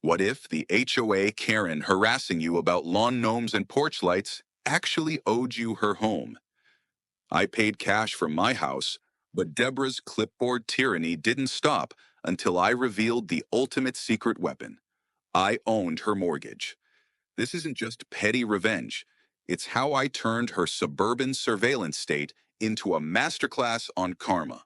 What if the HOA Karen harassing you about lawn gnomes and porch lights actually owed you her home? I paid cash for my house, but Deborah's clipboard tyranny didn't stop until I revealed the ultimate secret weapon. I owned her mortgage. This isn't just petty revenge. It's how I turned her suburban surveillance state into a masterclass on karma.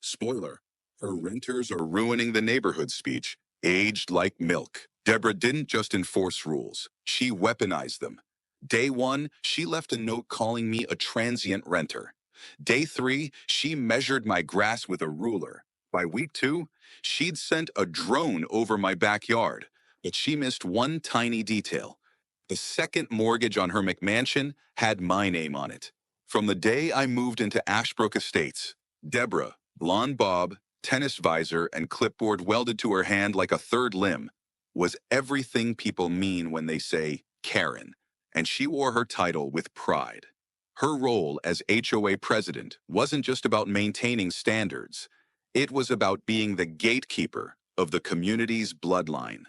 Spoiler, her renters are ruining the neighborhood speech, aged like milk. Deborah didn't just enforce rules, she weaponized them. Day one, she left a note calling me a transient renter. Day three, she measured my grass with a ruler. By week two, she'd sent a drone over my backyard, but she missed one tiny detail. The second mortgage on her McMansion had my name on it. From the day I moved into Ashbrook Estates, Deborah, blonde bob, tennis visor, and clipboard welded to her hand like a third limb, was everything people mean when they say Karen, and she wore her title with pride. Her role as HOA president wasn't just about maintaining standards. It was about being the gatekeeper of the community's bloodline.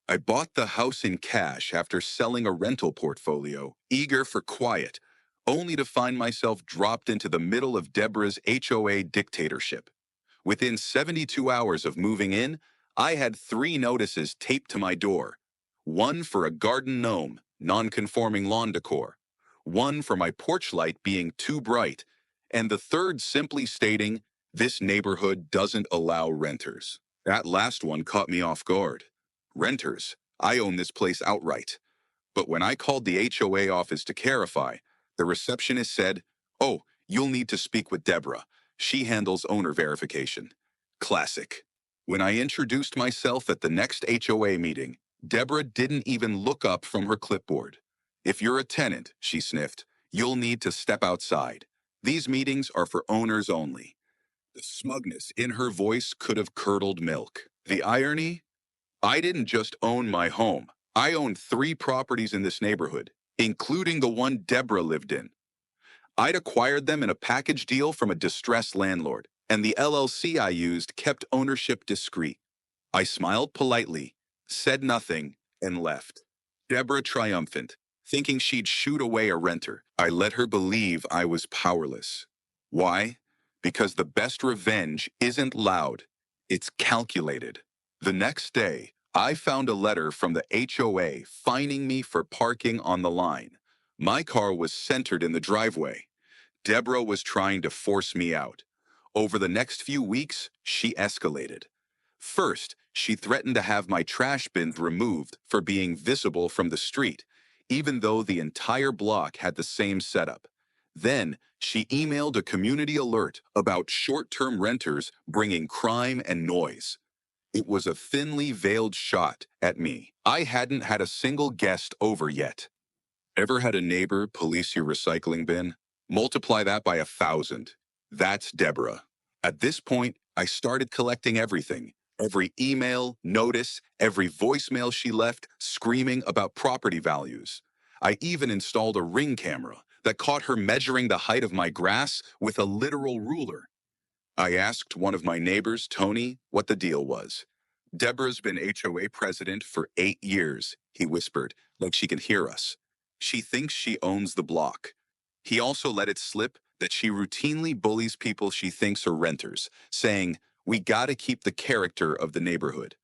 I bought the house in cash after selling a rental portfolio, eager for quiet, only to find myself dropped into the middle of Deborah's HOA dictatorship. Within 72 hours of moving in, I had 3 notices taped to my door. One for a garden gnome, non-conforming lawn decor. One for my porch light being too bright. And the third simply stating, "This neighborhood doesn't allow renters." That last one caught me off guard. Renters, I own this place outright. But when I called the HOA office to clarify, the receptionist said, "Oh, you'll need to speak with Deborah. She handles owner verification." Classic. When I introduced myself at the next HOA meeting, Deborah didn't even look up from her clipboard. "If you're a tenant," she sniffed, "you'll need to step outside. These meetings are for owners only." The smugness in her voice could have curdled milk. The irony? I didn't just own my home. I owned 3 properties in this neighborhood, including the one Deborah lived in. I'd acquired them in a package deal from a distressed landlord, and the LLC I used kept ownership discreet. I smiled politely, said nothing, and left. Deborah triumphant, thinking she'd shoot away a renter. I let her believe I was powerless. Why? Because the best revenge isn't loud, it's calculated. The next day, I found a letter from the HOA fining me for parking on the line. My car was centered in the driveway. Deborah was trying to force me out. Over the next few weeks, she escalated. First, she threatened to have my trash bins removed for being visible from the street, even though the entire block had the same setup. Then, she emailed a community alert about short-term renters bringing crime and noise. It was a thinly veiled shot at me. I hadn't had a single guest over yet. Ever had a neighbor police your recycling bin? Multiply that by 1,000. That's Deborah. At this point, I started collecting everything. Every email, notice, every voicemail she left screaming about property values. I even installed a ring camera that caught her measuring the height of my grass with a literal ruler. I asked one of my neighbors, Tony, what the deal was. "Deborah's been HOA president for 8 years, he whispered, like she could hear us. She thinks she owns the block. He also let it slip that she routinely bullies people she thinks are renters, saying, "We gotta keep the character of the neighborhood."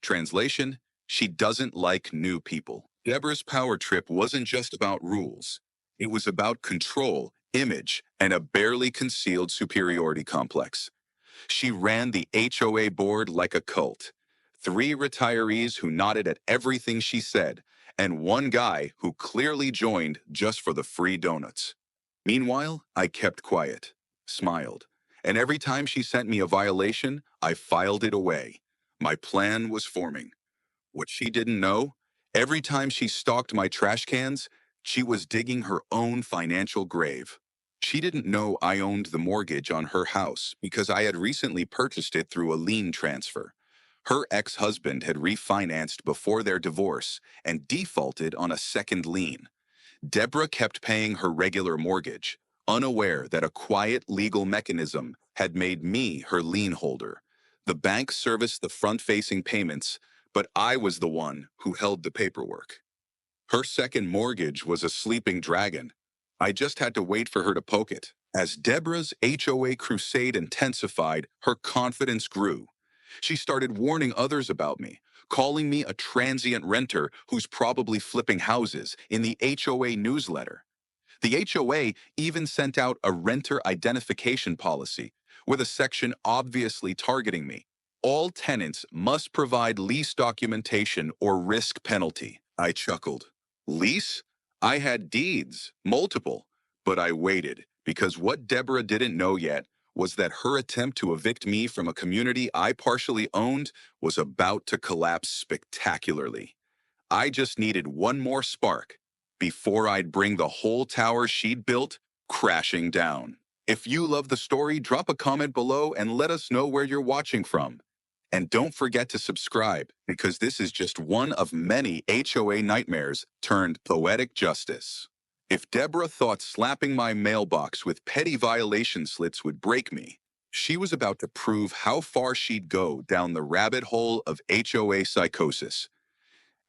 Translation, she doesn't like new people. Deborah's power trip wasn't just about rules. It was about control, image, and a barely concealed superiority complex. She ran the HOA board like a cult. 3 retirees who nodded at everything she said, and one guy who clearly joined just for the free donuts. Meanwhile, I kept quiet, smiled, and every time she sent me a violation, I filed it away. My plan was forming. What she didn't know, every time she stalked my trash cans, she was digging her own financial grave. She didn't know I owned the mortgage on her house because I had recently purchased it through a lien transfer. Her ex-husband had refinanced before their divorce and defaulted on a second lien. Deborah kept paying her regular mortgage, unaware that a quiet legal mechanism had made me her lien holder. The bank serviced the front-facing payments, but I was the one who held the paperwork. Her second mortgage was a sleeping dragon. I just had to wait for her to poke it. As Deborah's HOA crusade intensified, her confidence grew. She started warning others about me, calling me a transient renter who's probably flipping houses in the HOA newsletter. The HOA even sent out a renter identification policy with a section obviously targeting me. All tenants must provide lease documentation or risk penalty. I chuckled. Lease? I had deeds, multiple, but I waited because what Deborah didn't know yet was that her attempt to evict me from a community I partially owned was about to collapse spectacularly. I just needed one more spark before I'd bring the whole tower she'd built crashing down. If you love the story, drop a comment below and let us know where you're watching from. And don't forget to subscribe because this is just one of many HOA nightmares turned poetic justice. If Deborah thought slapping my mailbox with petty violation slits would break me, she was about to prove how far she'd go down the rabbit hole of HOA psychosis.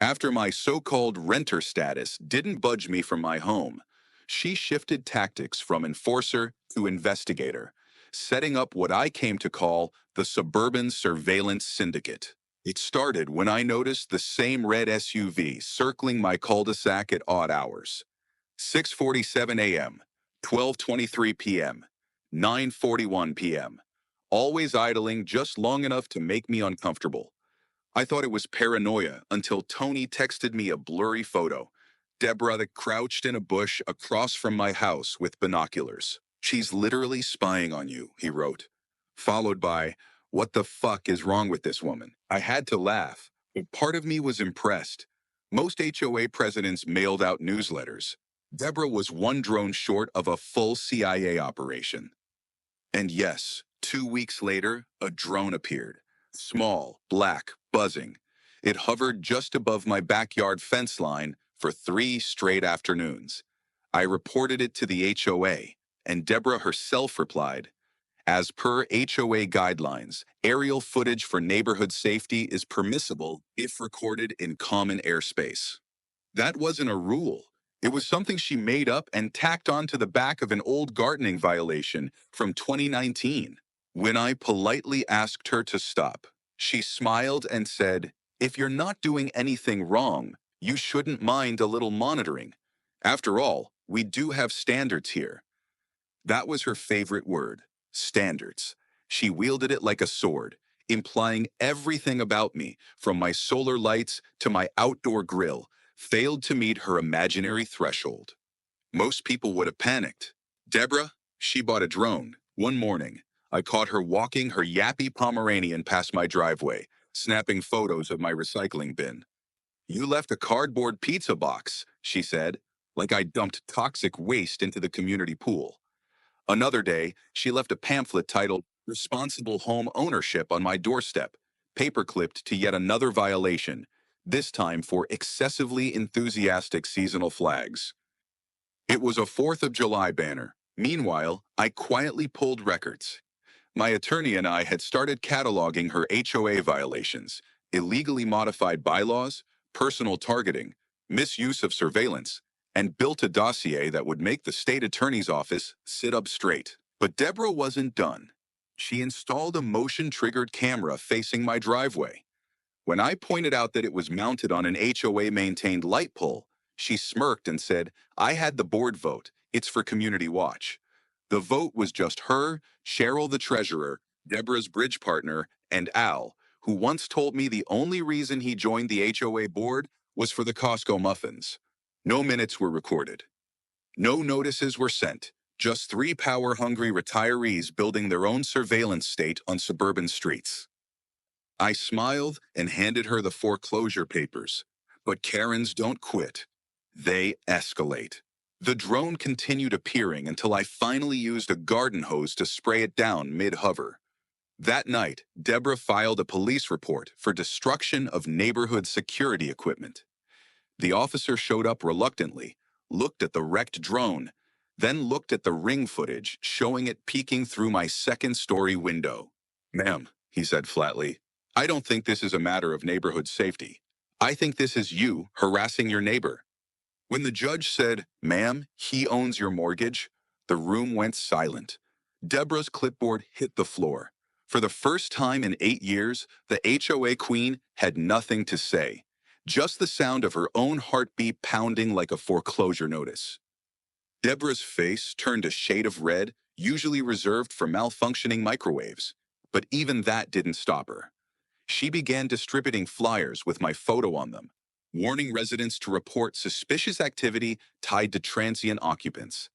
After my so-called renter status didn't budge me from my home, she shifted tactics from enforcer to investigator, setting up what I came to call the suburban surveillance syndicate. It started when I noticed the same red SUV circling my cul-de-sac at odd hours. 6:47 a.m., 12:23 p.m., 9:41 p.m., always idling just long enough to make me uncomfortable. I thought it was paranoia until Tony texted me a blurry photo. Deborah that crouched in a bush across from my house with binoculars. She's literally spying on you, he wrote. Followed by, what the fuck is wrong with this woman? I had to laugh, but part of me was impressed. Most HOA presidents mailed out newsletters. Deborah was one drone short of a full CIA operation. And yes, 2 weeks later, a drone appeared. Small, black, buzzing. It hovered just above my backyard fence line for 3 straight afternoons. I reported it to the HOA, and Deborah herself replied, as per HOA guidelines, aerial footage for neighborhood safety is permissible if recorded in common airspace. That wasn't a rule. It was something she made up and tacked onto the back of an old gardening violation from 2019. When I politely asked her to stop, she smiled and said, if you're not doing anything wrong, you shouldn't mind a little monitoring. After all, we do have standards here. That was her favorite word, standards. She wielded it like a sword, implying everything about me, from my solar lights to my outdoor grill, failed to meet her imaginary threshold. Most people would have panicked. Deborah, she bought a drone. One morning, I caught her walking her yappy Pomeranian past my driveway, snapping photos of my recycling bin. You left a cardboard pizza box, she said, like I dumped toxic waste into the community pool. Another day, she left a pamphlet titled Responsible Home Ownership on my doorstep, paper-clipped to yet another violation, this time for excessively enthusiastic seasonal flags. It was a 4th of July banner. Meanwhile, I quietly pulled records. My attorney and I had started cataloging her HOA violations, illegally modified bylaws, personal targeting, misuse of surveillance, and built a dossier that would make the state attorney's office sit up straight. But Deborah wasn't done. She installed a motion-triggered camera facing my driveway. When I pointed out that it was mounted on an HOA-maintained light pole, she smirked and said, I had the board vote. It's for community watch. The vote was just her, Cheryl the treasurer, Deborah's bridge partner, and Al, who once told me the only reason he joined the HOA board was for the Costco muffins. No minutes were recorded. No notices were sent. Just 3 power-hungry retirees building their own surveillance state on suburban streets. I smiled and handed her the foreclosure papers. But Karens don't quit. They escalate. The drone continued appearing until I finally used a garden hose to spray it down mid-hover. That night, Deborah filed a police report for destruction of neighborhood security equipment. The officer showed up reluctantly, looked at the wrecked drone, then looked at the ring footage showing it peeking through my second-story window. Ma'am, he said flatly, I don't think this is a matter of neighborhood safety. I think this is you harassing your neighbor. When the judge said, "Ma'am, he owns your mortgage," the room went silent. Deborah's clipboard hit the floor. For the first time in 8 years, the HOA queen had nothing to say, just the sound of her own heartbeat pounding like a foreclosure notice. Deborah's face turned a shade of red, usually reserved for malfunctioning microwaves. But even that didn't stop her. She began distributing flyers with my photo on them, warning residents to report suspicious activity tied to transient occupants.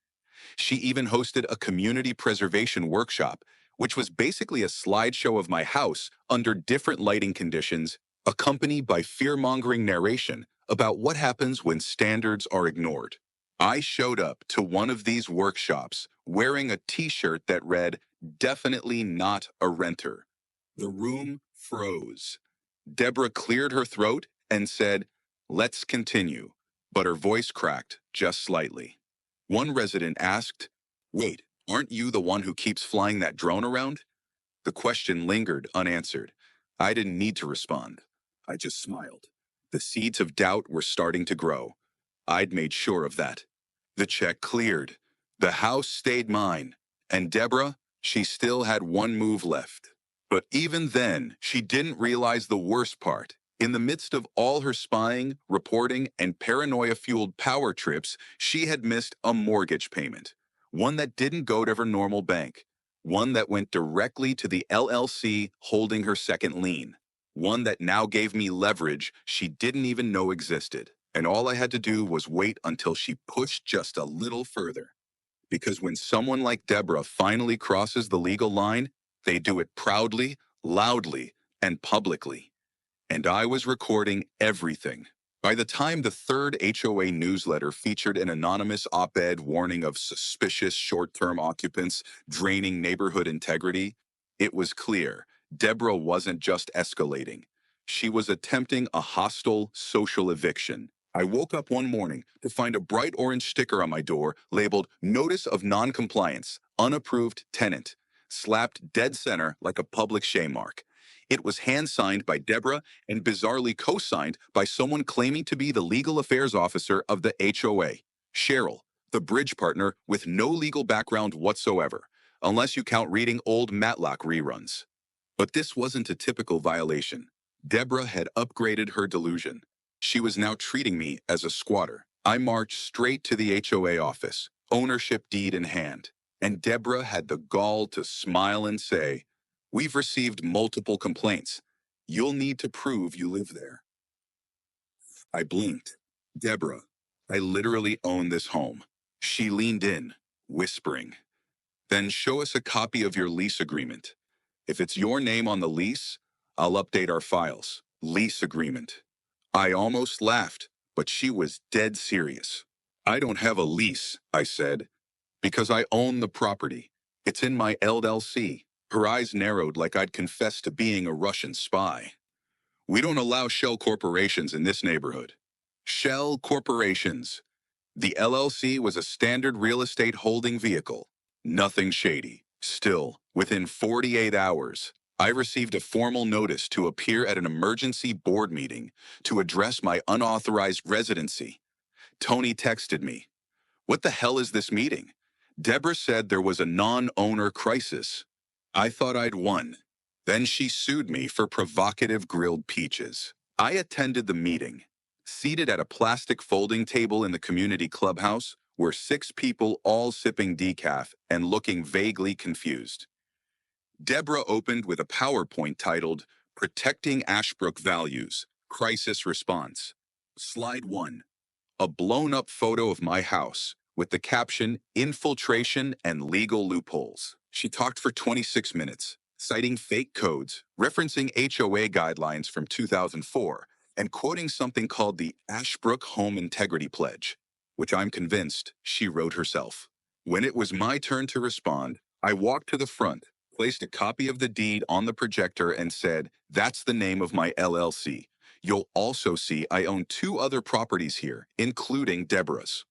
She even hosted a community preservation workshop, which was basically a slideshow of my house under different lighting conditions, accompanied by fear-mongering narration about what happens when standards are ignored. I showed up to one of these workshops wearing a t-shirt that read, "Definitely not a renter." The room froze. Deborah cleared her throat and said, "Let's continue," but her voice cracked just slightly. One resident asked, "Wait, aren't you the one who keeps flying that drone around?" The question lingered unanswered. I didn't need to respond. I just smiled. The seeds of doubt were starting to grow. I'd made sure of that. The check cleared. The house stayed mine. And Deborah, she still had one move left. But even then, she didn't realize the worst part. In the midst of all her spying, reporting, and paranoia-fueled power trips, she had missed a mortgage payment. One that didn't go to her normal bank. One that went directly to the LLC holding her second lien. One that now gave me leverage she didn't even know existed. And all I had to do was wait until she pushed just a little further. Because when someone like Deborah finally crosses the legal line, they do it proudly, loudly, and publicly. And I was recording everything. By the time the third HOA newsletter featured an anonymous op-ed warning of suspicious short-term occupants draining neighborhood integrity, it was clear Deborah wasn't just escalating. She was attempting a hostile social eviction. I woke up one morning to find a bright orange sticker on my door labeled "Notice of Non-Compliance, Unapproved Tenant," slapped dead center like a public shame mark. It was hand-signed by Deborah and bizarrely co-signed by someone claiming to be the legal affairs officer of the HOA, Cheryl, the bridge partner with no legal background whatsoever, unless you count reading old Matlock reruns. But this wasn't a typical violation. Deborah had upgraded her delusion. She was now treating me as a squatter. I marched straight to the HOA office, ownership deed in hand, and Deborah had the gall to smile and say, "We've received multiple complaints. You'll need to prove you live there." I blinked. "Deborah, I literally own this home." She leaned in, whispering, "Then show us a copy of your lease agreement. If it's your name on the lease, I'll update our files." Lease agreement. I almost laughed, but she was dead serious. "I don't have a lease," I said, "because I own the property. It's in my LLC." Her eyes narrowed like I'd confessed to being a Russian spy. "We don't allow shell corporations in this neighborhood." Shell corporations. The LLC was a standard real estate holding vehicle. Nothing shady. Still, within 48 hours, I received a formal notice to appear at an emergency board meeting to address my unauthorized residency. Tony texted me, "What the hell is this meeting?" Deborah said there was a non-owner crisis. I thought I'd won. Then she sued me for provocative grilled peaches. I attended the meeting. Seated at a plastic folding table in the community clubhouse were 6 people all sipping decaf and looking vaguely confused. Deborah opened with a PowerPoint titled "Protecting Ashbrook Values, Crisis Response." Slide 1. A blown-up photo of my house with the caption "Infiltration and Legal Loopholes." She talked for 26 minutes, citing fake codes, referencing HOA guidelines from 2004, and quoting something called the Ashbrook Home Integrity Pledge, which I'm convinced she wrote herself. When it was my turn to respond, I walked to the front, placed a copy of the deed on the projector, and said, "That's the name of my LLC. You'll also see I own 2 other properties here, including Deborah's."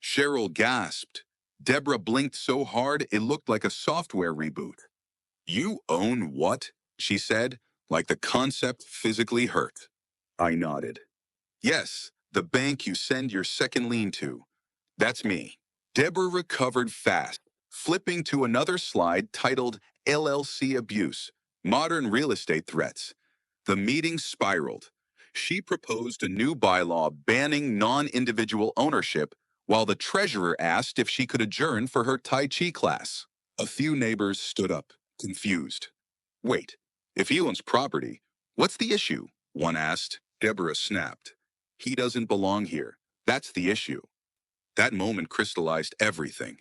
Cheryl gasped. Deborah blinked so hard it looked like a software reboot. "You own what?" she said, like the concept physically hurt. I nodded. Yes, the bank you send your second lien to. That's me. Deborah recovered fast, flipping to another slide titled LLC Abuse, Modern Real Estate Threats. The meeting spiraled. She proposed a new bylaw banning non-individual ownership, while the treasurer asked if she could adjourn for her Tai Chi class. A few neighbors stood up, confused. Wait, if he owns property, what's the issue? One asked. Deborah snapped. He doesn't belong here. That's the issue. That moment crystallized everything.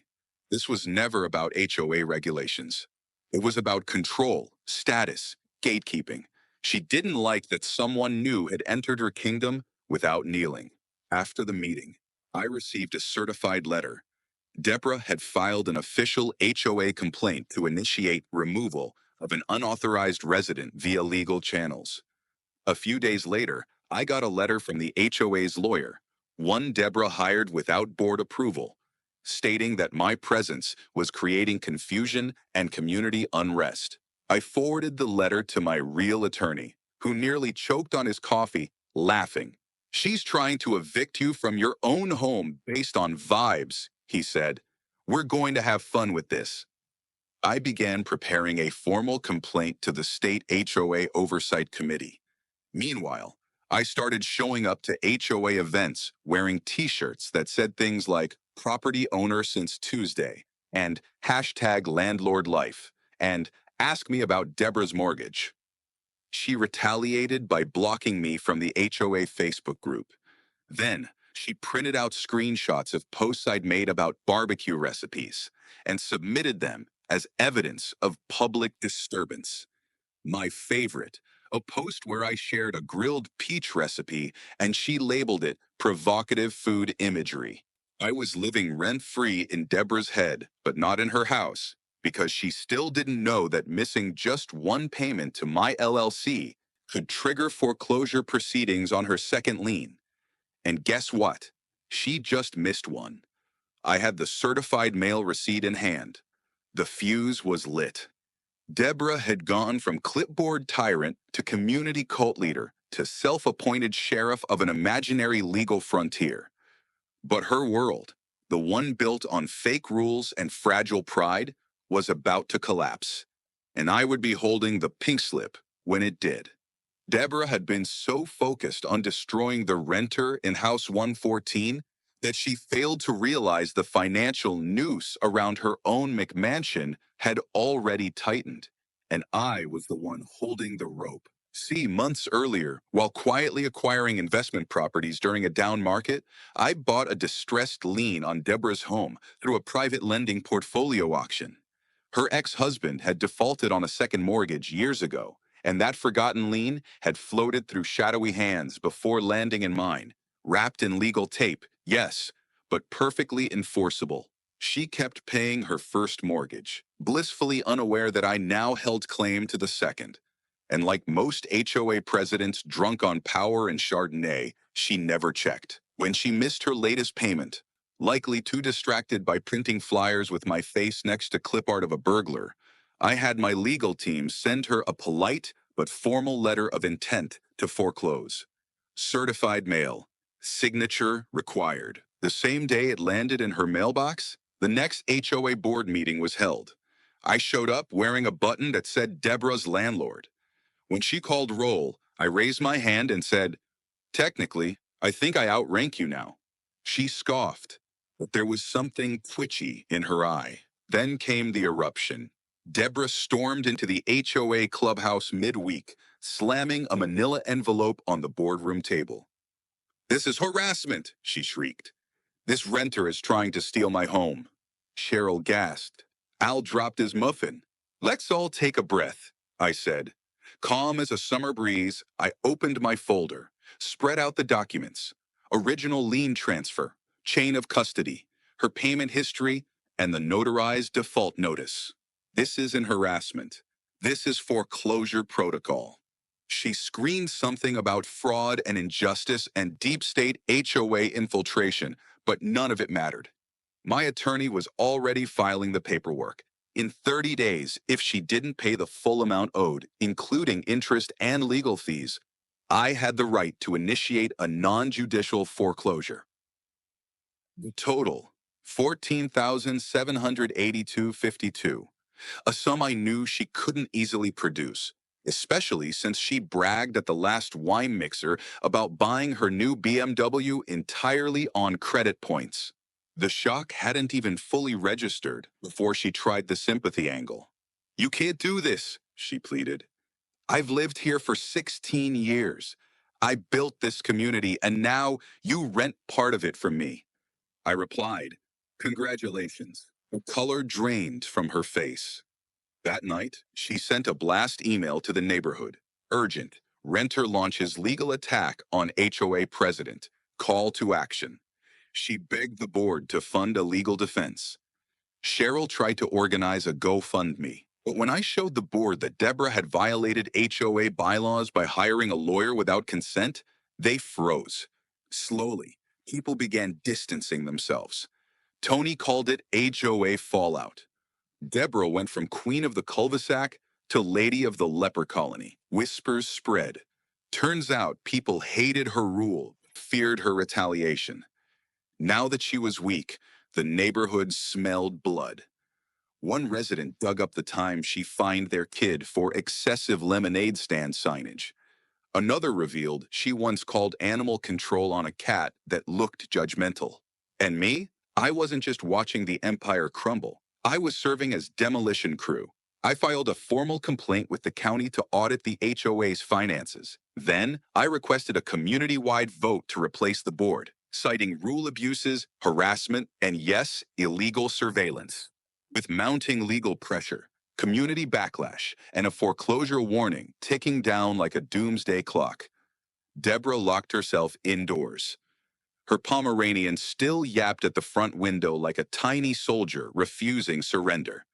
This was never about HOA regulations. It was about control, status, gatekeeping. She didn't like that someone new had entered her kingdom without kneeling. After the meeting, I received a certified letter. Deborah had filed an official HOA complaint to initiate removal of an unauthorized resident via legal channels. A few days later, I got a letter from the HOA's lawyer, one Deborah hired without board approval, stating that my presence was creating confusion and community unrest. I forwarded the letter to my real attorney, who nearly choked on his coffee, laughing. She's trying to evict you from your own home based on vibes, he said. We're going to have fun with this. I began preparing a formal complaint to the state HOA Oversight Committee. Meanwhile, I started showing up to HOA events wearing t-shirts that said things like property owner since Tuesday and hashtag landlord life and ask me about Deborah's mortgage. She retaliated by blocking me from the HOA Facebook group. Then, she printed out screenshots of posts I'd made about barbecue recipes and submitted them as evidence of public disturbance. My favorite, a post where I shared a grilled peach recipe and she labeled it provocative food imagery. I was living rent-free in Deborah's head, but not in her house, because she still didn't know that missing just one payment to my LLC could trigger foreclosure proceedings on her second lien. And guess what? She just missed one. I had the certified mail receipt in hand. The fuse was lit. Deborah had gone from clipboard tyrant to community cult leader to self-appointed sheriff of an imaginary legal frontier. But her world, the one built on fake rules and fragile pride, was about to collapse. And I would be holding the pink slip when it did. Deborah had been so focused on destroying the renter in House 114 that she failed to realize the financial noose around her own McMansion had already tightened, and I was the one holding the rope. See, months earlier, while quietly acquiring investment properties during a down market, I bought a distressed lien on Deborah's home through a private lending portfolio auction. Her ex-husband had defaulted on a second mortgage years ago, and that forgotten lien had floated through shadowy hands before landing in mine, wrapped in legal tape, yes, but perfectly enforceable. She kept paying her first mortgage, blissfully unaware that I now held claim to the second. And like most HOA presidents drunk on power and Chardonnay, she never checked. When she missed her latest payment, likely too distracted by printing flyers with my face next to clip art of a burglar, I had my legal team send her a polite but formal letter of intent to foreclose. Certified mail. Signature required. The same day it landed in her mailbox, the next HOA board meeting was held. I showed up wearing a button that said Deborah's landlord. When she called roll, I raised my hand and said, technically, I think I outrank you now. She scoffed, but there was something twitchy in her eye. Then came the eruption. Deborah stormed into the HOA clubhouse midweek, slamming a manila envelope on the boardroom table. This is harassment, she shrieked. This renter is trying to steal my home. Cheryl gasped. Al dropped his muffin. Let's all take a breath, I said. Calm as a summer breeze, I opened my folder, spread out the documents. Original lien transfer, chain of custody, her payment history, and the notarized default notice. This isn't harassment. This is foreclosure protocol. She screamed something about fraud and injustice and deep state HOA infiltration, but none of it mattered. My attorney was already filing the paperwork, in 30 days if she didn't pay the full amount owed, including interest and legal fees. I had the right to initiate a non-judicial foreclosure. The total, 14,782.52, a sum I knew she couldn't easily produce, especially since she bragged at the last wine mixer about buying her new BMW entirely on credit points. The shock hadn't even fully registered before she tried the sympathy angle. "You can't do this," she pleaded. "I've lived here for 16 years. I built this community, and now you rent part of it from me." I replied, "Congratulations." The color drained from her face. That night, she sent a blast email to the neighborhood. Urgent. Renter launches legal attack on HOA president. Call to action. She begged the board to fund a legal defense. Cheryl tried to organize a GoFundMe. But when I showed the board that Deborah had violated HOA bylaws by hiring a lawyer without consent, they froze. Slowly, people began distancing themselves. Tony called it HOA fallout. Deborah went from queen of the cul-de-sac to lady of the leper colony. Whispers spread. Turns out people hated her rule, feared her retaliation. Now that she was weak, the neighborhood smelled blood. One resident dug up the time she fined their kid for excessive lemonade stand signage. Another revealed she once called animal control on a cat that looked judgmental. And me? I wasn't just watching the empire crumble. I was serving as demolition crew. I filed a formal complaint with the county to audit the HOA's finances. Then, I requested a community-wide vote to replace the board, citing rule abuses, harassment, and yes, illegal surveillance. With mounting legal pressure, community backlash, and a foreclosure warning ticking down like a doomsday clock, Deborah locked herself indoors. Her Pomeranian still yapped at the front window like a tiny soldier refusing surrender.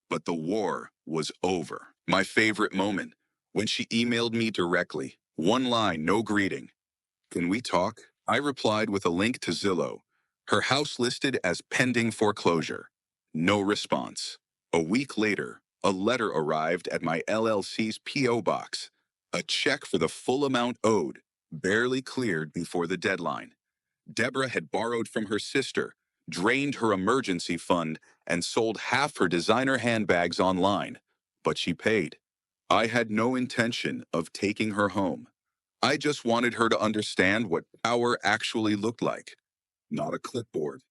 But the war was over. My favorite moment, when she emailed me directly, one line, no greeting. "Can we talk?" I replied with a link to Zillow. Her house listed as pending foreclosure. No response. A week later, a letter arrived at my LLC's P.O. box. A check for the full amount owed, barely cleared before the deadline. Deborah had borrowed from her sister, drained her emergency fund, and sold half her designer handbags online. But she paid. I had no intention of taking her home. I just wanted her to understand what power actually looked like. Not a clipboard,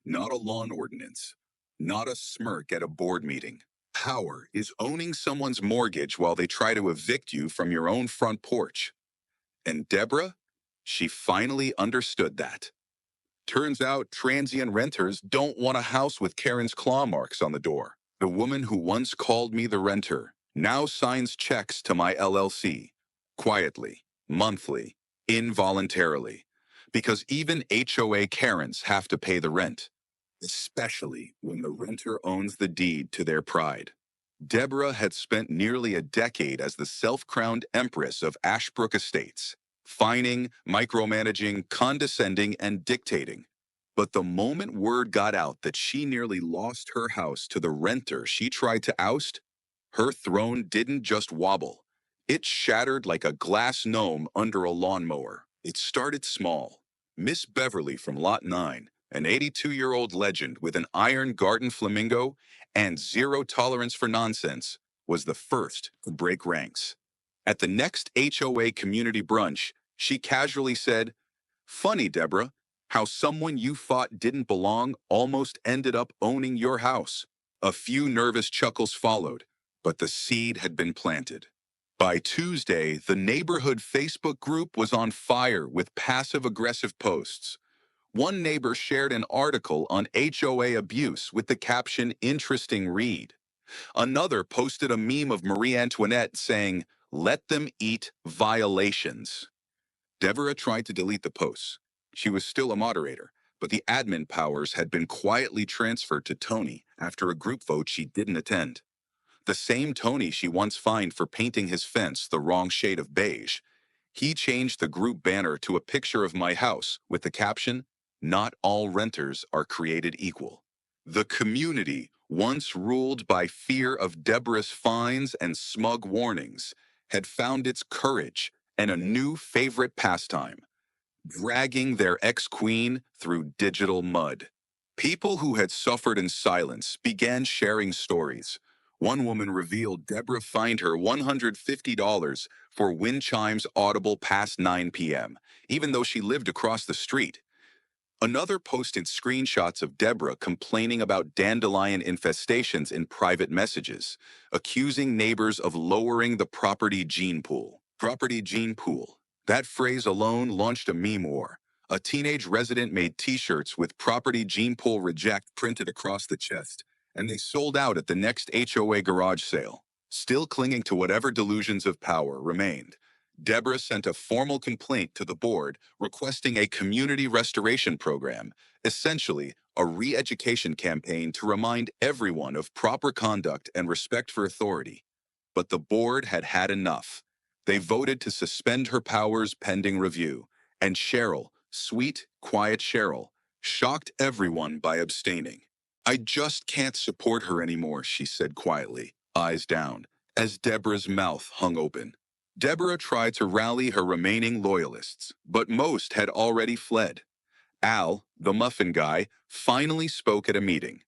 not a lawn ordinance, not a smirk at a board meeting. Power is owning someone's mortgage while they try to evict you from your own front porch. And Deborah, she finally understood that. Turns out transient renters don't want a house with Karen's claw marks on the door. The woman who once called me the renter now signs checks to my LLC, quietly, monthly, involuntarily, because even HOA Karens have to pay the rent, especially when the renter owns the deed to their pride. Deborah had spent nearly a decade as the self-crowned empress of Ashbrook Estates, fining, micromanaging, condescending, and dictating. But the moment word got out that she nearly lost her house to the renter she tried to oust, her throne didn't just wobble. It shattered like a glass gnome under a lawnmower. It started small. Miss Beverly from Lot 9, an 82-year-old legend with an iron garden flamingo and zero tolerance for nonsense, was the first to break ranks. At the next HOA community brunch, she casually said, "Funny, Deborah, how someone you thought didn't belong almost ended up owning your house." A few nervous chuckles followed, but the seed had been planted. By Tuesday, the neighborhood Facebook group was on fire with passive-aggressive posts. One neighbor shared an article on HOA abuse with the caption, "Interesting read." Another posted a meme of Marie Antoinette saying, "Let them eat violations." Deborah tried to delete the posts. She was still a moderator, but the admin powers had been quietly transferred to Tony after a group vote she didn't attend. The same Tony she once fined for painting his fence the wrong shade of beige. He changed the group banner to a picture of my house with the caption, "Not all renters are created equal." The community once ruled by fear of Deborah's fines and smug warnings, had found its courage and a new favorite pastime: dragging their ex-queen through digital mud. People who had suffered in silence began sharing stories. One woman revealed Deborah fined her $150 for wind chimes audible past 9 p.m., even though she lived across the street. Another posted screenshots of Deborah complaining about dandelion infestations in private messages, accusing neighbors of lowering the property gene pool. Property gene pool. That phrase alone launched a meme war. A teenage resident made t-shirts with property gene pool reject printed across the chest, and they sold out at the next HOA garage sale. Still clinging to whatever delusions of power remained, Deborah sent a formal complaint to the board requesting a community restoration program, essentially a re-education campaign to remind everyone of proper conduct and respect for authority. But the board had had enough. They voted to suspend her powers pending review, and Cheryl, sweet, quiet Cheryl, shocked everyone by abstaining. "I just can't support her anymore," she said quietly, eyes down, as Deborah's mouth hung open. Deborah tried to rally her remaining loyalists, but most had already fled. Al, the muffin guy, finally spoke at a meeting.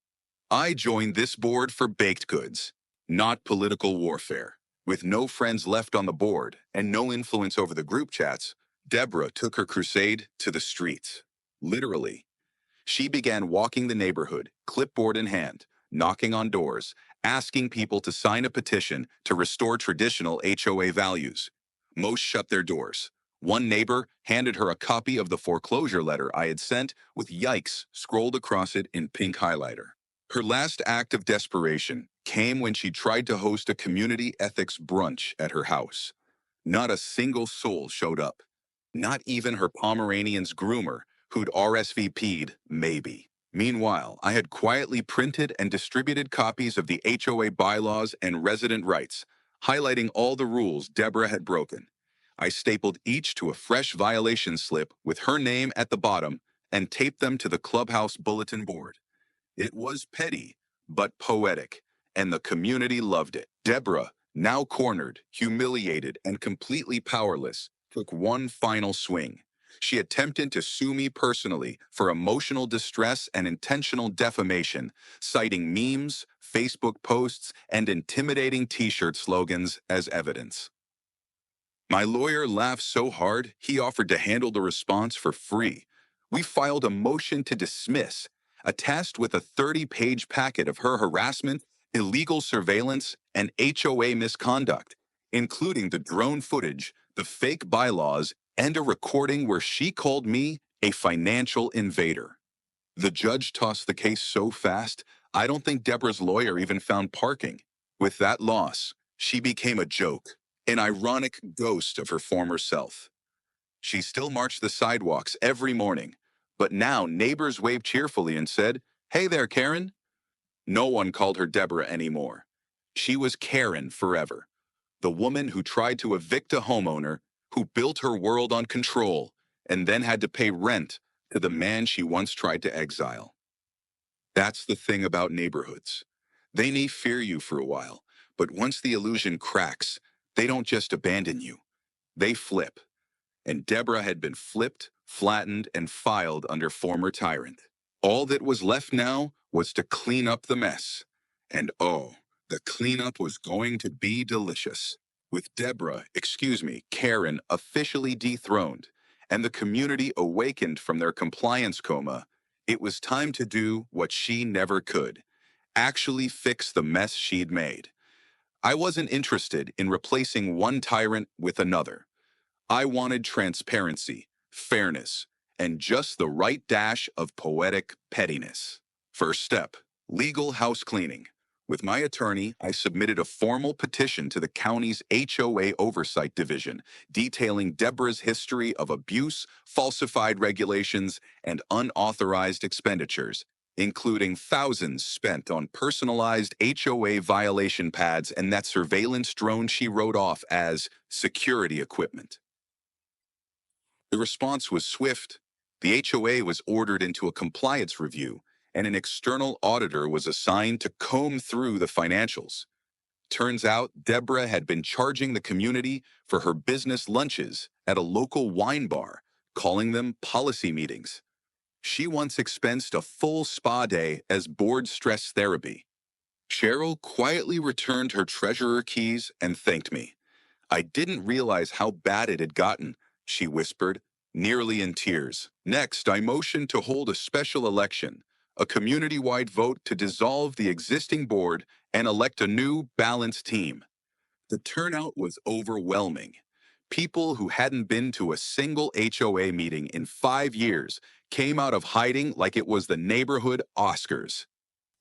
"I joined this board for baked goods, not political warfare." With no friends left on the board and no influence over the group chats, Deborah took her crusade to the streets. Literally. She began walking the neighborhood, clipboard in hand, knocking on doors, asking people to sign a petition to restore traditional HOA values. Most shut their doors. One neighbor handed her a copy of the foreclosure letter I had sent with "Yikes" scrolled across it in pink highlighter. Her last act of desperation came when she tried to host a community ethics brunch at her house. Not a single soul showed up. Not even her Pomeranian's groomer, who'd RSVP'd, maybe. Meanwhile, I had quietly printed and distributed copies of the HOA bylaws and resident rights, highlighting all the rules Deborah had broken. I stapled each to a fresh violation slip with her name at the bottom and taped them to the clubhouse bulletin board. It was petty, but poetic, and the community loved it. Deborah, now cornered, humiliated, and completely powerless, took one final swing. She attempted to sue me personally for emotional distress and intentional defamation, citing memes, Facebook posts, and intimidating t-shirt slogans as evidence. My lawyer laughed so hard, he offered to handle the response for free. We filed a motion to dismiss, attached with a 30-page packet of her harassment, illegal surveillance, and HOA misconduct, including the drone footage, the fake bylaws, and a recording where she called me a financial invader. The judge tossed the case so fast, I don't think Deborah's lawyer even found parking. With that loss, she became a joke, an ironic ghost of her former self. She still marched the sidewalks every morning, but now neighbors waved cheerfully and said, "Hey there, Karen." No one called her Deborah anymore. She was Karen forever, the woman who tried to evict a homeowner, who built her world on control, and then had to pay rent to the man she once tried to exile. That's the thing about neighborhoods. They may fear you for a while, but once the illusion cracks, they don't just abandon you. They flip. And Deborah had been flipped, flattened, and filed under former tyrant. All that was left now was to clean up the mess. And oh, the cleanup was going to be delicious. With Karen officially dethroned, and the community awakened from their compliance coma, it was time to do what she never could: actually fix the mess she'd made. I wasn't interested in replacing one tyrant with another. I wanted transparency, fairness, and just the right dash of poetic pettiness. First step: legal house cleaning. With my attorney, I submitted a formal petition to the county's HOA Oversight Division, detailing Deborah's history of abuse, falsified regulations, and unauthorized expenditures, including thousands spent on personalized HOA violation pads and that surveillance drone she wrote off as security equipment. The response was swift. The HOA was ordered into a compliance review, and an external auditor was assigned to comb through the financials. Turns out Deborah had been charging the community for her business lunches at a local wine bar, calling them policy meetings. She once expensed a full spa day as board stress therapy. Cheryl quietly returned her treasurer keys and thanked me. I didn't realize how bad it had gotten, she whispered, nearly in tears. Next, I motioned to hold a special election, a community-wide vote to dissolve the existing board and elect a new, balanced team. The turnout was overwhelming. People who hadn't been to a single HOA meeting in 5 years came out of hiding like it was the neighborhood Oscars.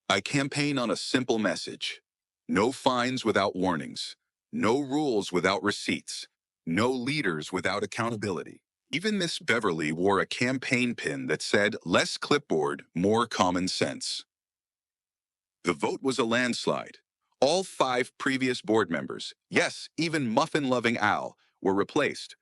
I campaign on a simple message. No fines without warnings. No rules without receipts. No leaders without accountability. Even Miss Beverly wore a campaign pin that said, "Less clipboard, more common sense." The vote was a landslide. All 5 previous board members, yes, even muffin-loving Al, were replaced.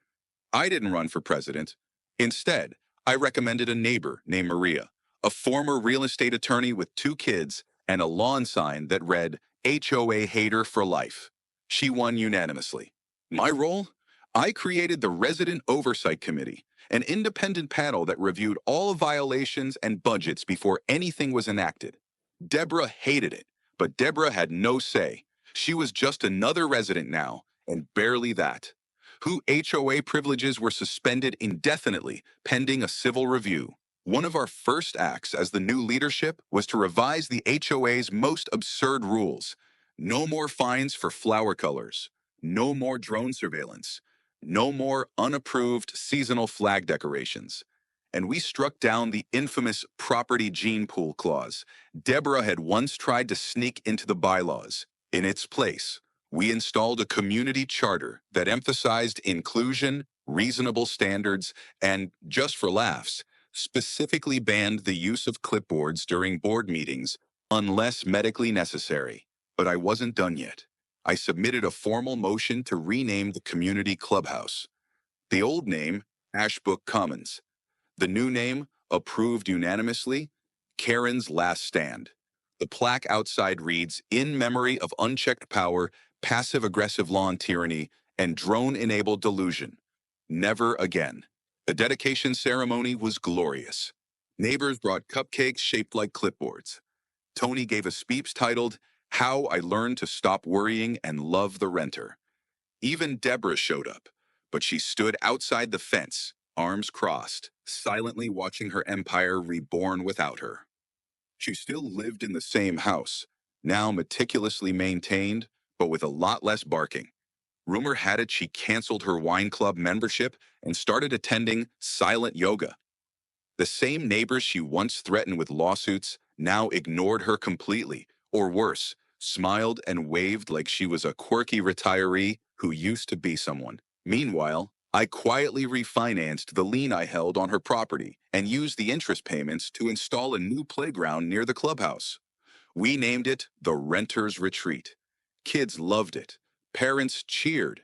I didn't run for president. Instead, I recommended a neighbor named Maria, a former real estate attorney with 2 kids and a lawn sign that read, "HOA hater for life." She won unanimously. My role? I created the Resident Oversight Committee, an independent panel that reviewed all violations and budgets before anything was enacted. Deborah hated it, but Deborah had no say. She was just another resident now, and barely that. Who HOA privileges were suspended indefinitely pending a civil review. One of our first acts as the new leadership was to revise the HOA's most absurd rules. No more fines for flower colors. No more drone surveillance. No more unapproved seasonal flag decorations. And we struck down the infamous property gene pool clause Deborah had once tried to sneak into the bylaws. In its place, we installed a community charter that emphasized inclusion, reasonable standards, and, just for laughs, specifically banned the use of clipboards during board meetings unless medically necessary. But I wasn't done yet. I submitted a formal motion to rename the community clubhouse. The old name, Ashbrook Commons. The new name, approved unanimously, Karen's Last Stand. The plaque outside reads, "In memory of unchecked power, passive-aggressive lawn tyranny, and drone-enabled delusion. Never again." The dedication ceremony was glorious. Neighbors brought cupcakes shaped like clipboards. Tony gave a speech titled, "How I Learned to Stop Worrying and Love the Renter." Even Deborah showed up, but she stood outside the fence, arms crossed, silently watching her empire reborn without her. She still lived in the same house, now meticulously maintained, but with a lot less barking. Rumor had it she canceled her wine club membership and started attending silent yoga. The same neighbors she once threatened with lawsuits now ignored her completely, or worse, smiled and waved like she was a quirky retiree who used to be someone. Meanwhile, I quietly refinanced the lien I held on her property and used the interest payments to install a new playground near the clubhouse. We named it the Renter's Retreat. Kids loved it. Parents cheered.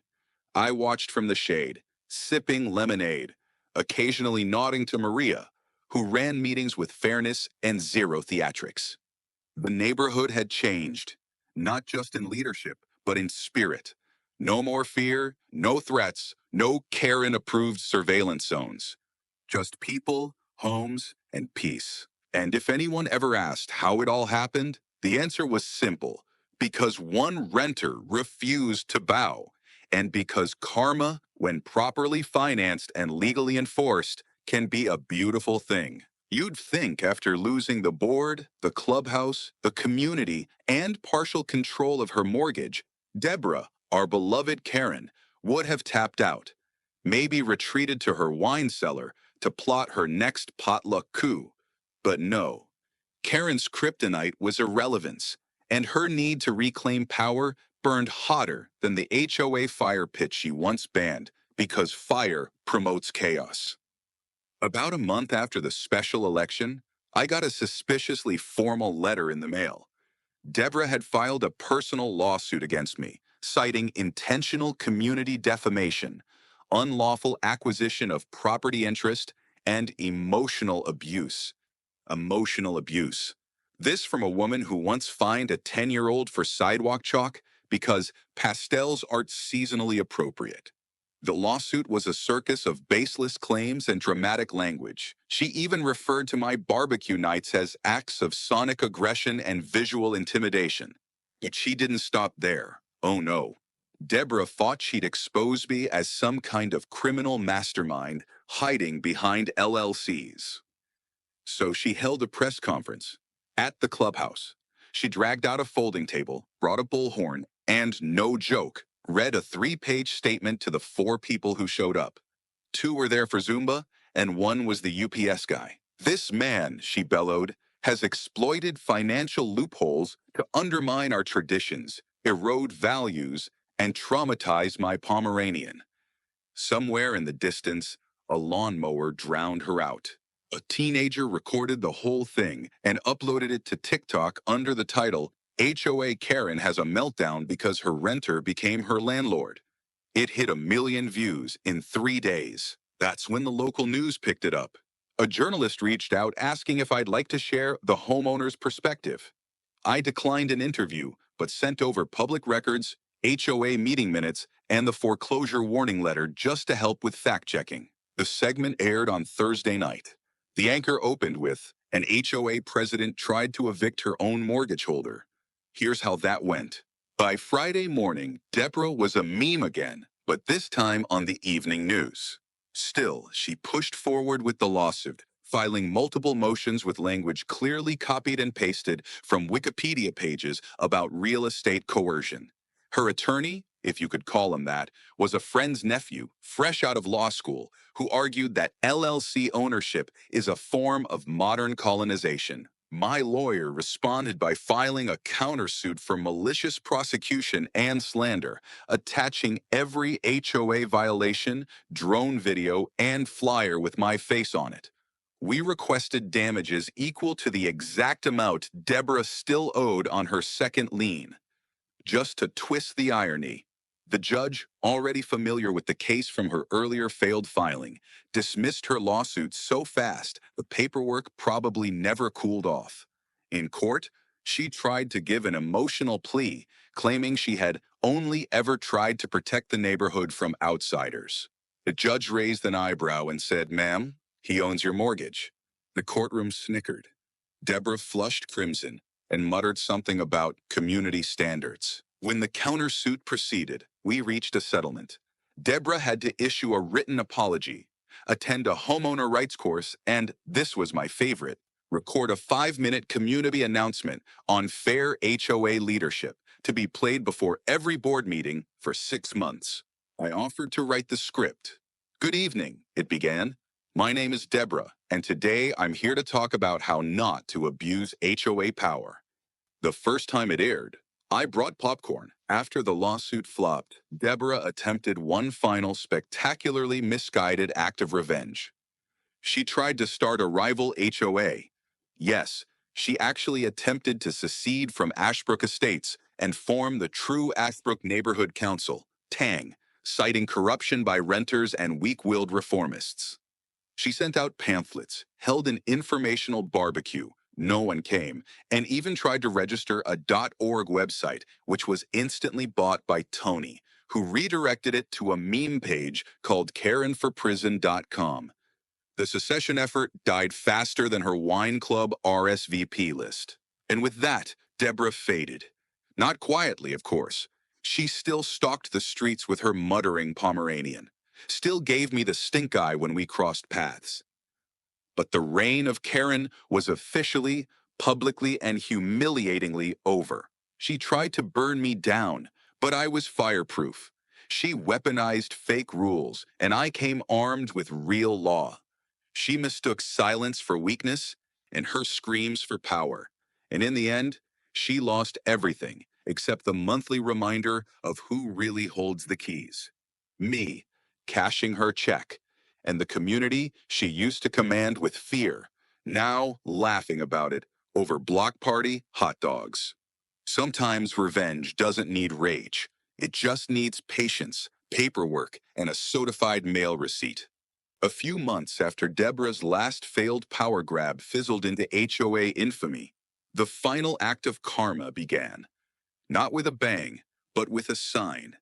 I watched from the shade, sipping lemonade, occasionally nodding to Maria, who ran meetings with fairness and zero theatrics. The neighborhood had changed, not just in leadership, but in spirit. No more fear, no threats, no Karen-approved surveillance zones. Just people, homes, and peace. And if anyone ever asked how it all happened, the answer was simple. Because one renter refused to bow. And because karma, when properly financed and legally enforced, can be a beautiful thing. You'd think after losing the board, the clubhouse, the community, and partial control of her mortgage, Deborah, our beloved Karen, would have tapped out. Maybe retreated to her wine cellar to plot her next potluck coup. But no, Karen's kryptonite was irrelevance, and her need to reclaim power burned hotter than the HOA fire pit she once banned, because fire promotes chaos. About a month after the special election, I got a suspiciously formal letter in the mail. Deborah had filed a personal lawsuit against me, citing intentional community defamation, unlawful acquisition of property interest, and emotional abuse. Emotional abuse. This from a woman who once fined a 10-year-old for sidewalk chalk because pastels aren't seasonally appropriate. The lawsuit was a circus of baseless claims and dramatic language. She even referred to my barbecue nights as acts of sonic aggression and visual intimidation. But she didn't stop there. Oh no. Deborah thought she'd expose me as some kind of criminal mastermind hiding behind LLCs. So she held a press conference at the clubhouse. She dragged out a folding table, brought a bullhorn, and, no joke, read a 3-page statement to the 4 people who showed up. 2 were there for Zumba, and 1 was the UPS guy. This man, she bellowed, has exploited financial loopholes to undermine our traditions, erode values, and traumatize my Pomeranian. Somewhere in the distance, a lawnmower drowned her out. A teenager recorded the whole thing and uploaded it to TikTok under the title, HOA Karen has a meltdown because her renter became her landlord. It hit 1 million views in 3 days. That's when the local news picked it up. A journalist reached out asking if I'd like to share the homeowner's perspective. I declined an interview, but sent over public records, HOA meeting minutes, and the foreclosure warning letter just to help with fact-checking. The segment aired on Thursday night. The anchor opened with, an HOA president tried to evict her own mortgage holder. Here's how that went. By Friday morning, Deborah was a meme again, but this time on the evening news. Still, she pushed forward with the lawsuit, filing multiple motions with language clearly copied and pasted from Wikipedia pages about real estate coercion. Her attorney, if you could call him that, was a friend's nephew, fresh out of law school, who argued that LLC ownership is a form of modern colonization. My lawyer responded by filing a countersuit for malicious prosecution and slander, attaching every HOA violation, drone video, and flyer with my face on it. We requested damages equal to the exact amount Deborah still owed on her second lien. Just to twist the irony, the judge, already familiar with the case from her earlier failed filing, dismissed her lawsuit so fast the paperwork probably never cooled off. In court, she tried to give an emotional plea, claiming she had only ever tried to protect the neighborhood from outsiders. The judge raised an eyebrow and said, "Ma'am, he owns your mortgage." The courtroom snickered. Deborah flushed crimson and muttered something about community standards. When the countersuit proceeded, we reached a settlement. Deborah had to issue a written apology, attend a homeowner rights course, and, this was my favorite, record a 5-minute community announcement on fair HOA leadership to be played before every board meeting for 6 months. I offered to write the script. "Good evening," it began. "My name is Deborah, and today I'm here to talk about how not to abuse HOA power." The first time it aired, I brought popcorn. After the lawsuit flopped, Deborah attempted one final spectacularly misguided act of revenge. She tried to start a rival HOA. Yes, she actually attempted to secede from Ashbrook Estates and form the True Ashbrook Neighborhood Council, TANG, citing corruption by renters and weak-willed reformists. She sent out pamphlets, held an informational barbecue, no one came, and even tried to register a .org website, which was instantly bought by Tony, who redirected it to a meme page called KarenForPrison.com. The secession effort died faster than her wine club RSVP list. And with that, Deborah faded. Not quietly, of course. She still stalked the streets with her muttering Pomeranian, still gave me the stink eye when we crossed paths. But the reign of Karen was officially, publicly, and humiliatingly over. She tried to burn me down, but I was fireproof. She weaponized fake rules, and I came armed with real law. She mistook silence for weakness and her screams for power. And in the end, she lost everything except the monthly reminder of who really holds the keys. Me, cashing her check, and the community she used to command with fear, now laughing about it over block party hot dogs. Sometimes revenge doesn't need rage. It just needs patience, paperwork, and a certified mail receipt. A few months after Deborah's last failed power grab fizzled into HOA infamy, the final act of karma began. Not with a bang, but with a sign.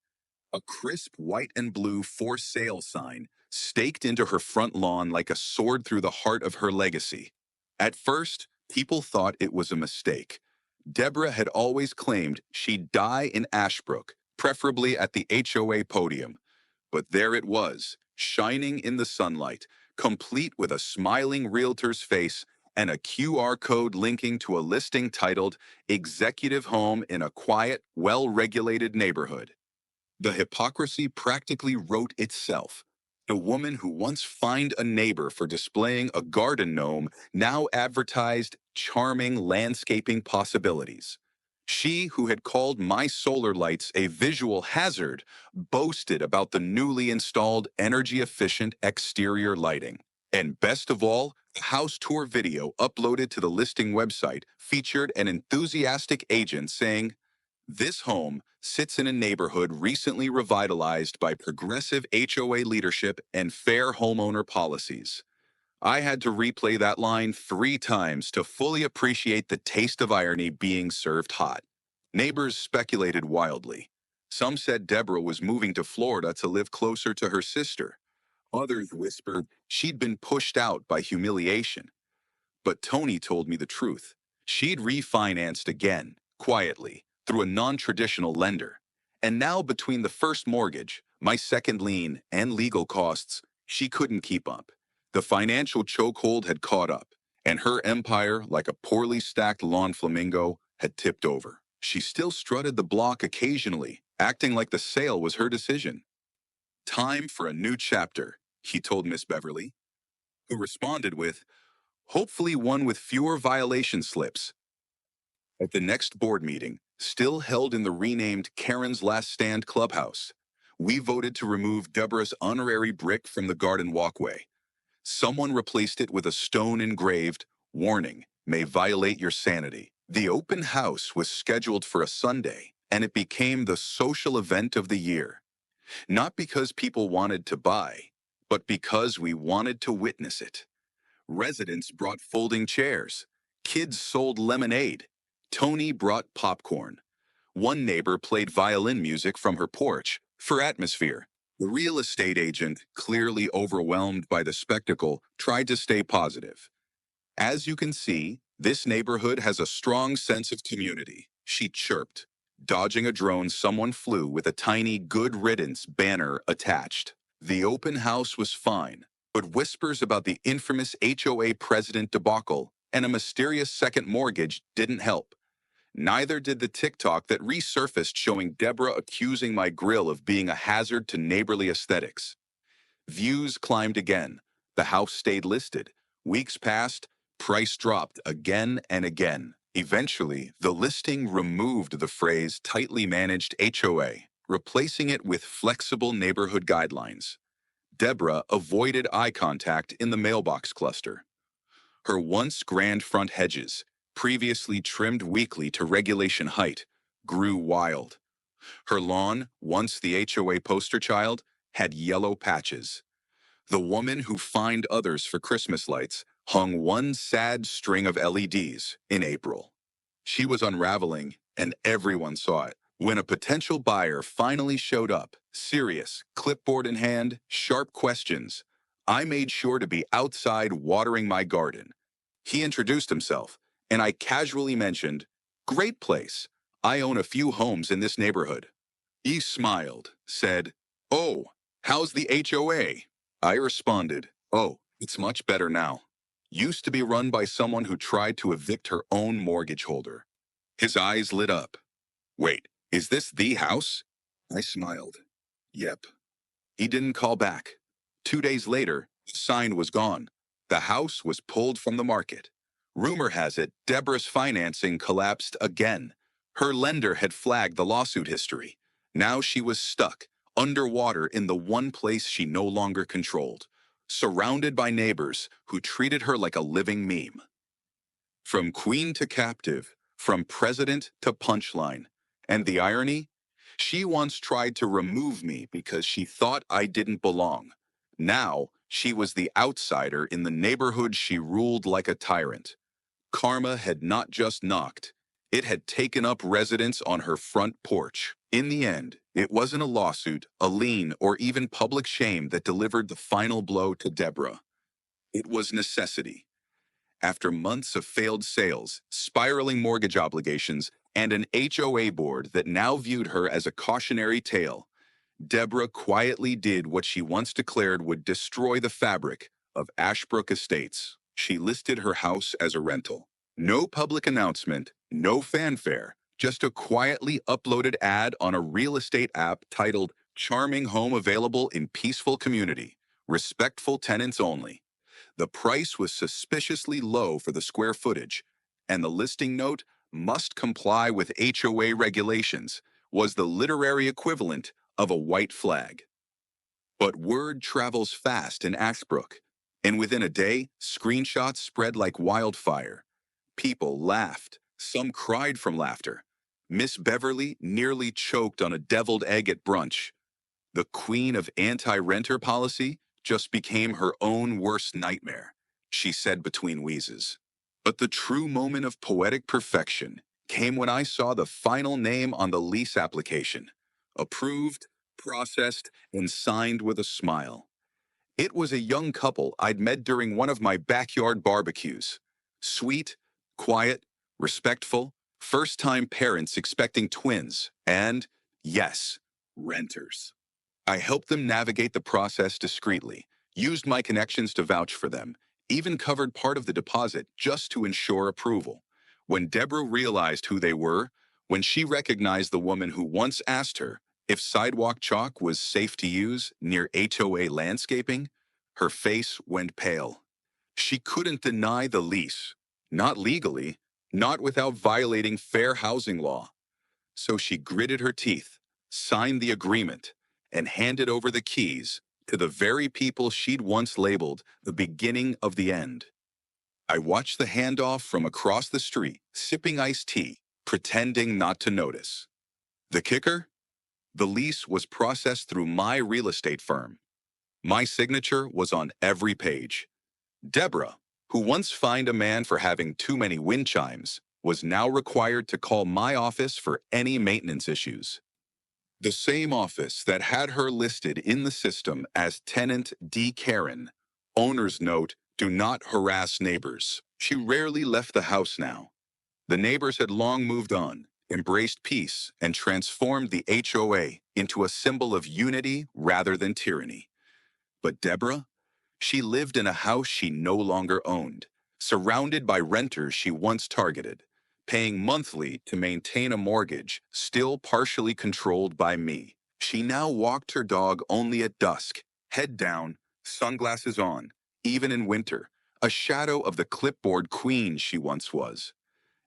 A crisp white and blue for sale sign staked into her front lawn like a sword through the heart of her legacy. At first, people thought it was a mistake. Deborah had always claimed she'd die in Ashbrook, preferably at the HOA podium. But there it was, shining in the sunlight, complete with a smiling realtor's face and a QR code linking to a listing titled Executive Home in a Quiet, Well-Regulated Neighborhood. The hypocrisy practically wrote itself. The woman who once fined a neighbor for displaying a garden gnome now advertised charming landscaping possibilities. She, who had called my solar lights a visual hazard, boasted about the newly installed energy-efficient exterior lighting. And best of all, the house tour video uploaded to the listing website featured an enthusiastic agent saying, "This home sits in a neighborhood recently revitalized by progressive HOA leadership and fair homeowner policies." I had to replay that line 3 times to fully appreciate the taste of irony being served hot. Neighbors speculated wildly. Some said Deborah was moving to Florida to live closer to her sister. Others whispered she'd been pushed out by humiliation. But Tony told me the truth. She'd refinanced again, quietly, through a non-traditional lender. And now between the first mortgage, my second lien, and legal costs, she couldn't keep up. The financial chokehold had caught up, and her empire, like a poorly stacked lawn flamingo, had tipped over. She still strutted the block occasionally, acting like the sale was her decision. "Time for a new chapter," he told Miss Beverly, who responded with, "Hopefully one with fewer violation slips." At the next board meeting, still held in the renamed Karen's Last Stand clubhouse, we voted to remove Deborah's honorary brick from the garden walkway. Someone replaced it with a stone engraved, "Warning, may violate your sanity." The open house was scheduled for a Sunday, and it became the social event of the year. Not because people wanted to buy, but because we wanted to witness it. Residents brought folding chairs. Kids sold lemonade. Tony brought popcorn. One neighbor played violin music from her porch for atmosphere. The real estate agent, clearly overwhelmed by the spectacle, tried to stay positive. "As you can see, this neighborhood has a strong sense of community," she chirped, dodging a drone someone flew with a tiny "Good Riddance" banner attached. The open house was fine, but whispers about the infamous HOA president debacle and a mysterious second mortgage didn't help. Neither did the TikTok that resurfaced showing Deborah accusing my grill of being a hazard to neighborly aesthetics. Views climbed again. The house stayed listed. Weeks passed. Price dropped again and again. Eventually, the listing removed the phrase tightly managed HOA, replacing it with flexible neighborhood guidelines. Deborah avoided eye contact in the mailbox cluster. Her once grand front hedges, previously trimmed weekly to regulation height, grew wild. Her lawn, once the HOA poster child, had yellow patches. The woman who fined others for Christmas lights hung one sad string of LEDs in April. She was unraveling, and everyone saw it. When a potential buyer finally showed up, serious, clipboard in hand, sharp questions, I made sure to be outside watering my garden. He introduced himself, and I casually mentioned, "Great place. I own a few homes in this neighborhood." He smiled, said, "Oh, how's the HOA?" I responded, "Oh, it's much better now." Used to be run by someone who tried to evict her own mortgage holder. His eyes lit up. "Wait, is this the house?" I smiled. "Yep." He didn't call back. 2 days later, the sign was gone. The house was pulled from the market. Rumor has it Deborah's financing collapsed again. Her lender had flagged the lawsuit history. Now she was stuck, underwater in the one place she no longer controlled, surrounded by neighbors who treated her like a living meme. From queen to captive, from president to punchline. And the irony? She once tried to remove me because she thought I didn't belong. Now, She was the outsider in the neighborhood she ruled like a tyrant. Karma had not just knocked, it had taken up residence on her front porch. In the end, it wasn't a lawsuit, a lien, or even public shame that delivered the final blow to Deborah. It was necessity. After months of failed sales, spiraling mortgage obligations, and an HOA board that now viewed her as a cautionary tale, Deborah quietly did what she once declared would destroy the fabric of Ashbrook Estates. She listed her house as a rental. No public announcement, no fanfare, just a quietly uploaded ad on a real estate app titled "Charming Home Available in Peaceful Community. Respectful Tenants Only." The price was suspiciously low for the square footage, and the listing note, "Must comply with HOA regulations," was the literary equivalent of a white flag. But word travels fast in Ashbrook, and within a day, screenshots spread like wildfire. People laughed, some cried from laughter. Miss Beverly nearly choked on a deviled egg at brunch. The queen of anti-renter policy just became her own worst nightmare, she said between wheezes. But the true moment of poetic perfection came when I saw the final name on the lease application. Approved, processed, and signed with a smile. It was a young couple I'd met during one of my backyard barbecues. Sweet, quiet, respectful, first-time parents expecting twins, and, yes, renters. I helped them navigate the process discreetly, used my connections to vouch for them, even covered part of the deposit just to ensure approval. When Deborah realized who they were, when she recognized the woman who once asked her if sidewalk chalk was safe to use near HOA landscaping, her face went pale. She couldn't deny the lease, not legally, not without violating fair housing law. So she gritted her teeth, signed the agreement, and handed over the keys to the very people she'd once labeled the beginning of the end. I watched the handoff from across the street, sipping iced tea, pretending not to notice. The kicker? The lease was processed through my real estate firm. My signature was on every page. Deborah, who once fined a man for having too many wind chimes, was now required to call my office for any maintenance issues. The same office that had her listed in the system as tenant D. Karen, owner's note, "Do not harass neighbors." She rarely left the house now. The neighbors had long moved on, embraced peace, and transformed the HOA into a symbol of unity rather than tyranny. But Deborah? She lived in a house she no longer owned, surrounded by renters she once targeted, paying monthly to maintain a mortgage still partially controlled by me. She now walked her dog only at dusk, head down, sunglasses on, even in winter, a shadow of the clipboard queen she once was.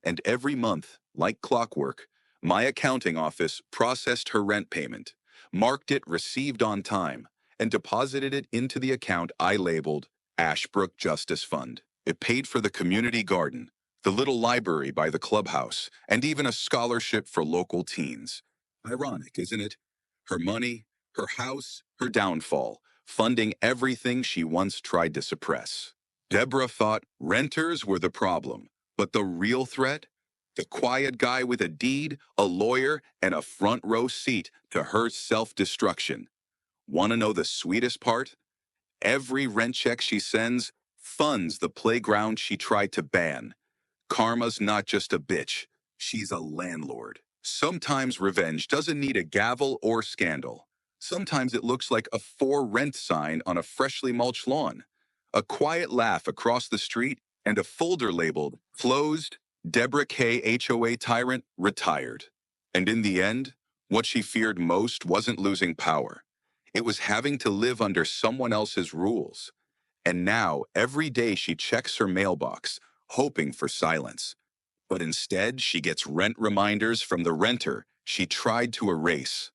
And every month, like clockwork, my accounting office processed her rent payment, marked it received on time, and deposited it into the account I labeled Ashbrook Justice Fund. It paid for the community garden, the little library by the clubhouse, and even a scholarship for local teens. Ironic, isn't it? Her money, her house, her downfall, funding everything she once tried to suppress. Deborah thought renters were the problem, but the real threat? The quiet guy with a deed, a lawyer, and a front row seat to her self-destruction. Want to know the sweetest part? Every rent check she sends funds the playground she tried to ban. Karma's not just a bitch, she's a landlord. Sometimes revenge doesn't need a gavel or scandal. Sometimes it looks like a "for rent" sign on a freshly mulched lawn, a quiet laugh across the street, and a folder labeled "Closed, Deborah K. HOA Tyrant Retired." And in the end, what she feared most wasn't losing power. It was having to live under someone else's rules. And now, every day she checks her mailbox, hoping for silence. But instead, she gets rent reminders from the renter she tried to erase.